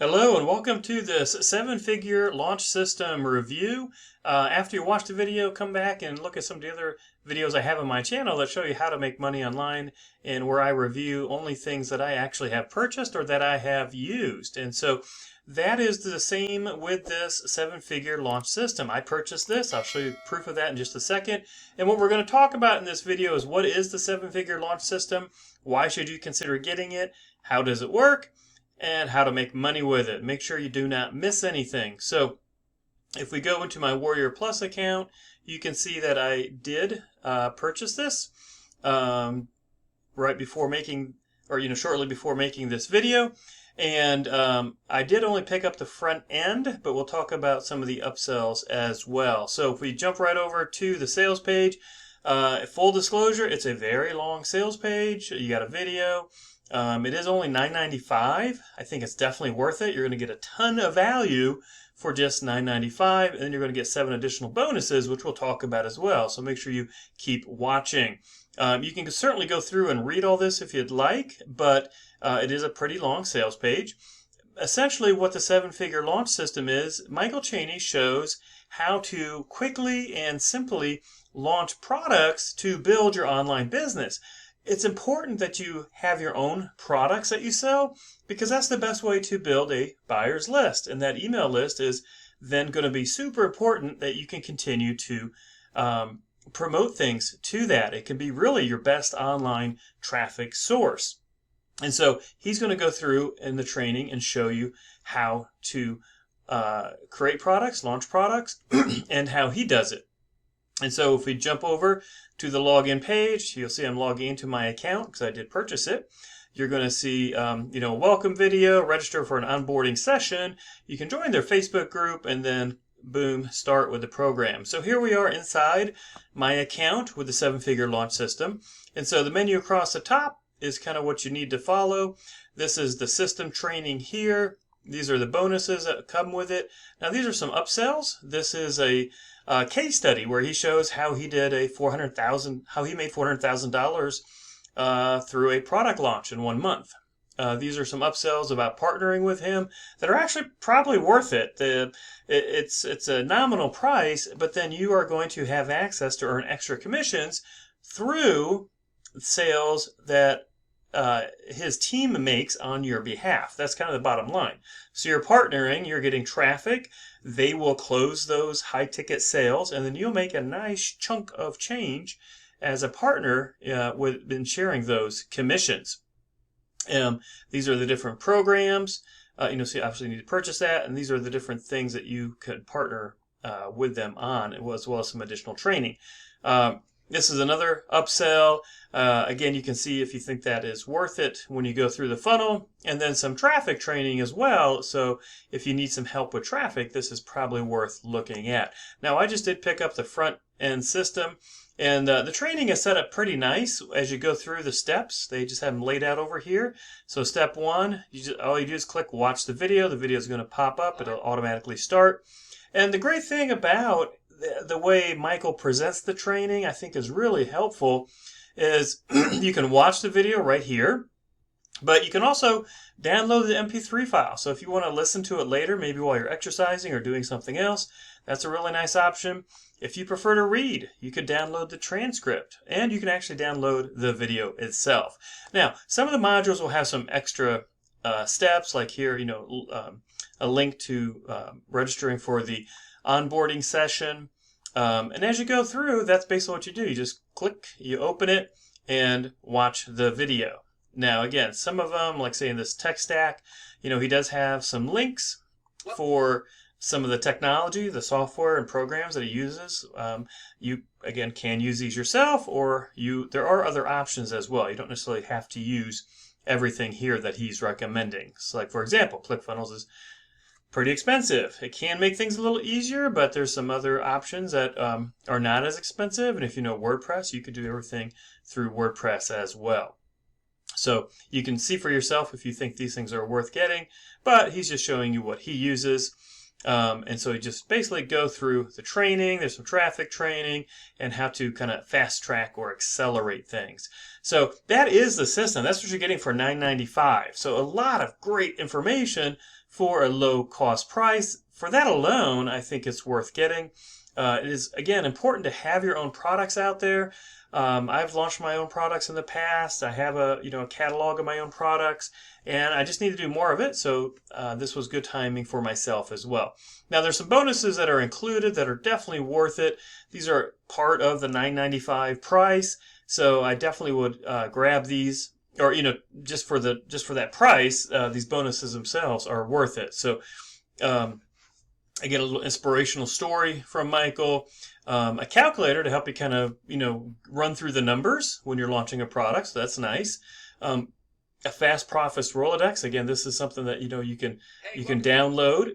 Hello and welcome to this seven-figure launch system review. After you watch the video, come back and look at some of the other videos I have on my channel that show you how to make money online and where I review only things that I actually have purchased or that I have used. And so that is the same with this seven-figure launch system. I purchased this. I'll show you proof of that in just a second. And what we're going to talk about in this video is what is the seven-figure launch system? Why should you consider getting it? How does it work? And how to make money with it. Make sure you do not miss anything. So if we go into my Warrior Plus account, you can see that I did purchase this right before making, or shortly before making this video. And I did only pick up the front end, but we'll talk about some of the upsells as well. So if we jump right over to the sales page, full disclosure, it's a very long sales page. You got a video. It is only $9.95. I think it's definitely worth it. You're going to get a ton of value for just $9.95, and then you're going to get 7 additional bonuses, which we'll talk about as well. So make sure you keep watching. You can certainly go through and read all this if you'd like, but it is a pretty long sales page. Essentially, what the seven-figure launch system is, Michael Cheney shows how to quickly and simply launch products to build your online business. It's important that you have your own products that you sell because that's the best way to build a buyer's list. And that email list is then going to be super important that you can continue to promote things to that. It can be really your best online traffic source. And so he's going to go through in the training and show you how to create products, launch products, and how he does it. And so if we jump over to the login page, you'll see I'm logging into my account because I did purchase it. You're going to see, welcome video, register for an onboarding session. You can join their Facebook group and then, boom, start with the program. So here we are inside my account with the seven-figure launch system. And so the menu across the top is kind of what you need to follow. This is the system training here. These are the bonuses that come with it. Now these are some upsells. This is a case study where he shows how he did made $400,000 through a product launch in 1 month. These are some upsells about partnering with him that are actually probably worth it. It's a nominal price, but then you are going to have access to earn extra commissions through sales that his team makes on your behalf. That's kind of the bottom line. So you're partnering, you're getting traffic, they will close those high ticket sales, and then you'll make a nice chunk of change as a partner in sharing those commissions. These are the different programs. So you obviously need to purchase that, and these are the different things that you could partner with them on, as well as some additional training. This is another upsell. Again, you can see if you think that is worth it when you go through the funnel, and then some traffic training as well. So if you need some help with traffic, this is probably worth looking at. Now, I just did pick up the front end system, and the training is set up pretty nice as you go through the steps. They just have them laid out over here. So step 1, all you do is click watch the video. The video is going to pop up. It'll automatically start. And the great thing about the way Michael presents the training, I think is really helpful, is you can watch the video right here, but you can also download the MP3 file. So if you want to listen to it later, maybe while you're exercising or doing something else, that's a really nice option. If you prefer to read, you could download the transcript, and you can actually download the video itself. Now, some of the modules will have some extra steps, like here, a link to registering for the onboarding session. And as you go through, that's basically what you do. You just click, you open it, and watch the video. Now, again, some of them, like say in this tech stack, he does have some links for some of the technology, the software and programs that he uses. You, again, can use these yourself, or there are other options as well. You don't necessarily have to use everything here that he's recommending. So like, for example, ClickFunnels is pretty expensive. It can make things a little easier, but there's some other options that are not as expensive. And if you know WordPress, you could do everything through WordPress as well. So you can see for yourself if you think these things are worth getting, but he's just showing you what he uses. And so you just basically go through the training. There's some traffic training and how to kind of fast track or accelerate things. So that is the system. That's what you're getting for $9.95. So a lot of great information for a low cost price. For that alone, I think it's worth getting. It is, again, important to have your own products out there. I've launched my own products in the past. I have a catalog of my own products, and I just need to do more of it. So this was good timing for myself as well. Now there's some bonuses that are included that are definitely worth it. These are part of the $9.95 price, so I definitely would grab these. Or just for that price, these bonuses themselves are worth it. So. I get a little inspirational story from Michael, a calculator to help you kind of, run through the numbers when you're launching a product. So that's nice. A fast profits Rolodex. Again, this is something that, you can download.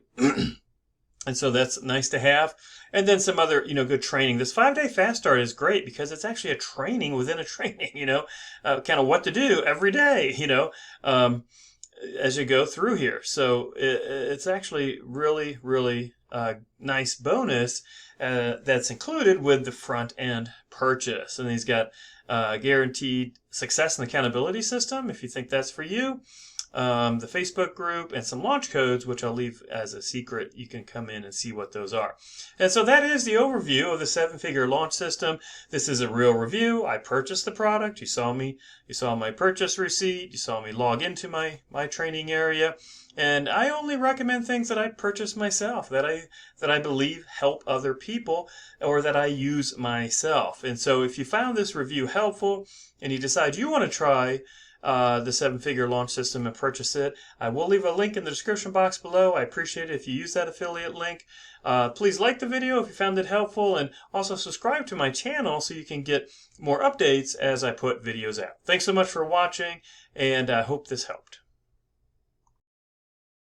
And so that's nice to have. And then some other, good training. This 5-day fast start is great because it's actually a training within a training, kind of what to do every day, as you go through here. So it's actually really, really nice bonus that's included with the front end purchase. And he's got guaranteed success and accountability system, if you think that's for you. The Facebook group, and some launch codes, which I'll leave as a secret. You can come in and see what those are. And so that is the overview of the 7-figure launch system. This is a real review. I purchased the product. You saw my purchase receipt. You saw me log into my training area. And I only recommend things that I purchase myself, that I believe help other people, or that I use myself. And so if you found this review helpful and you decide you want to try the 7-figure launch system and purchase it, I will leave a link in the description box below. I appreciate it if you use that affiliate link. Please like the video if you found it helpful, and also subscribe to my channel so you can get more updates as I put videos out. Thanks so much for watching, and I hope this helped.